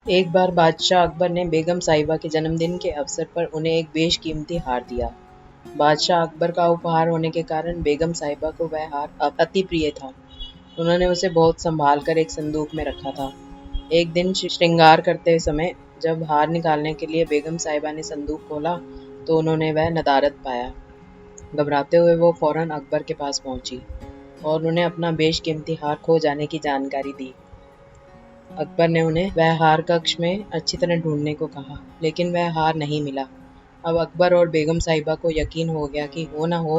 एक बार बादशाह अकबर ने बेगम साहिबा के जन्मदिन के अवसर पर उन्हें एक बेशकीमती हार दिया। बादशाह अकबर का उपहार होने के कारण बेगम साहिबा को वह हार अति प्रिय था। उन्होंने उसे बहुत संभाल कर एक संदूक में रखा था। एक दिन श्रृंगार करते समय जब हार निकालने के लिए बेगम साहिबा ने संदूक खोला तो उन्होंने वह नदारद पाया। घबराते हुए वो फौरन अकबर के पास पहुंची और उन्हें अपना बेशकीमती हार खो जाने की जानकारी दी। अकबर ने उन्हें वह हार कक्ष में अच्छी तरह ढूंढने को कहा, लेकिन वह हार नहीं मिला। अब अकबर और बेगम साहिबा को यकीन हो गया कि हो न हो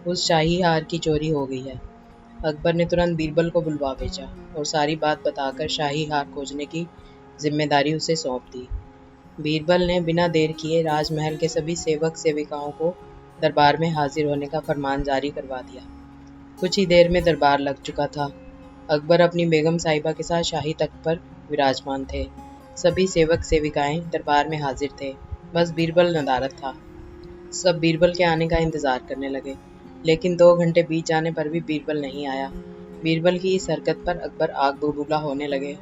उस शाही हार की चोरी हो गई है। अकबर ने तुरंत बीरबल को बुलवा भेजा और सारी बात बताकर शाही हार खोजने की जिम्मेदारी उसे सौंप दी। बीरबल ने बिना देर किए राजमहल के सभी सेवक सेविकाओं को दरबार में हाजिर होने का फरमान जारी करवा दिया। कुछ ही देर में दरबार लग चुका था। अकबर अपनी बेगम साहिबा के साथ शाही तख्त पर विराजमान थे। सभी सेवक सेविकाएं दरबार में हाजिर थे, बस बीरबल नदारद था। सब बीरबल के आने का इंतजार करने लगे, लेकिन 2 घंटे बीत जाने पर भी बीरबल नहीं आया। बीरबल की इस हरकत पर अकबर आग बबूला होने लगे।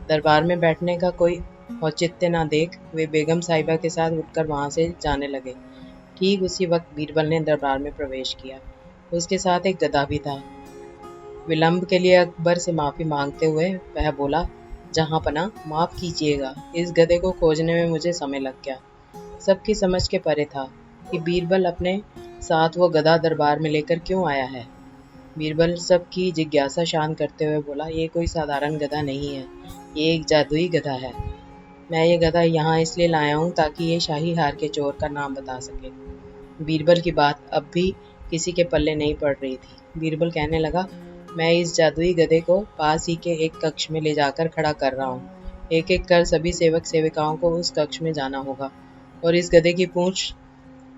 दरबार में बैठने का कोई औचित्य न देख वे बेगम साहिबा के साथ उठकर वहां से जाने लगे। ठीक उसी वक्त बीरबल ने दरबार में प्रवेश किया। उसके साथ एक गधा भी था। विलंब के लिए अकबर से माफ़ी मांगते हुए वह बोला, जहाँपनाह माफ़ कीजिएगा, इस गधे को खोजने में मुझे समय लग गया। सबकी समझ के परे था कि बीरबल अपने साथ वो गधा दरबार में लेकर क्यों आया है। बीरबल सबकी जिज्ञासा शांत करते हुए बोला, ये कोई साधारण गधा नहीं है, ये एक जादुई गधा है। मैं ये गधा यहाँ इसलिए लाया हूँ ताकि ये शाही हार के चोर का नाम बता सके। बीरबल की बात अब भी किसी के पल्ले नहीं पड़ रही थी। बीरबल कहने लगा, मैं इस जादुई गधे को पास ही के एक कक्ष में ले जाकर खड़ा कर रहा हूँ। एक एक कर सभी सेवक सेविकाओं को उस कक्ष में जाना होगा और इस गधे की पूंछ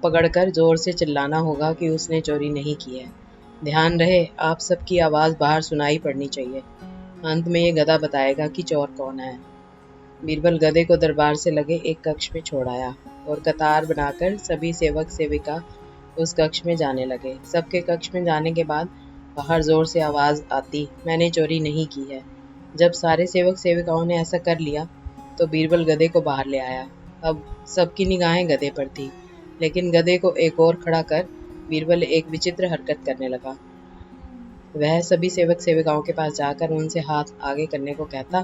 पकड़कर जोर से चिल्लाना होगा कि उसने चोरी नहीं की है। ध्यान रहे, आप सबकी आवाज़ बाहर सुनाई पड़नी चाहिए। अंत में ये गधा बताएगा कि चोर कौन है। बीरबल गधे को दरबार से लगे एक कक्ष में छोड़ आया और कतार बनाकर सभी सेवक सेविका उस कक्ष में जाने लगे। सबके कक्ष में जाने के बाद बाहर जोर से आवाज़ आती, मैंने चोरी नहीं की है। जब सारे सेवक सेविकाओं ने ऐसा कर लिया तो बीरबल गधे को बाहर ले आया। अब सबकी निगाहें गधे पर थी, लेकिन गधे को एक और खड़ा कर बीरबल एक विचित्र हरकत करने लगा। वह सभी सेवक सेविकाओं के पास जाकर उनसे हाथ आगे करने को कहता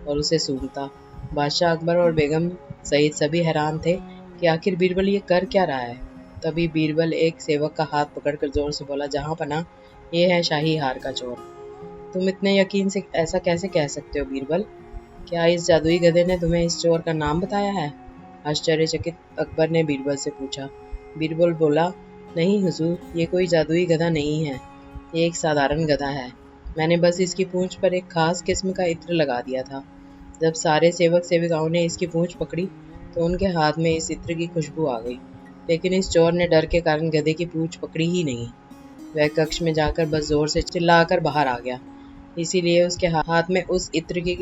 और उसे सूंघता। बादशाह अकबर और बेगम सहित सभी हैरान थे कि आखिर बीरबल ये कर क्या रहा है। तभी बीरबल एक सेवक का हाथ पकड़कर जोर से बोला, जहाँपनाह, ये है शाही हार का चोर। तुम इतने यकीन से ऐसा कैसे कह सकते हो बीरबल? क्या इस जादुई गधे ने तुम्हें इस चोर का नाम बताया है? आश्चर्यचकित अकबर ने बीरबल से पूछा। बीरबल बोला, नहीं हुजूर, ये कोई जादुई गधा नहीं है, ये एक साधारण गधा है। मैंने बस इसकी पूंछ पर एक खास किस्म का इत्र लगा दिया था। जब सारे सेवक सेविकाओं ने इसकी पूंछ पकड़ी तो उनके हाथ में इस इत्र की खुशबू आ गई, लेकिन इस चोर ने डर के कारण गधे की पूंछ पकड़ी ही नहीं। वह कक्ष में जाकर बस जोर से चिल्लाकर बाहर आ गया, इसीलिए उसके हाथ में उस इत्र की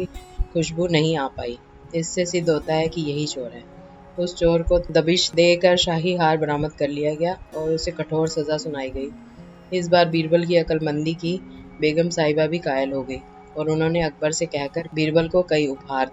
खुशबू नहीं आ पाई। इससे सिद्ध होता है कि यही चोर है। उस चोर को दबिश देकर शाही हार बरामद कर लिया गया और उसे कठोर सजा सुनाई गई। इस बार बीरबल की अक्लमंदी की बेगम साहिबा भी कायल हो गई और उन्होंने अकबर से कहकर बीरबल को कई उपहार दिए।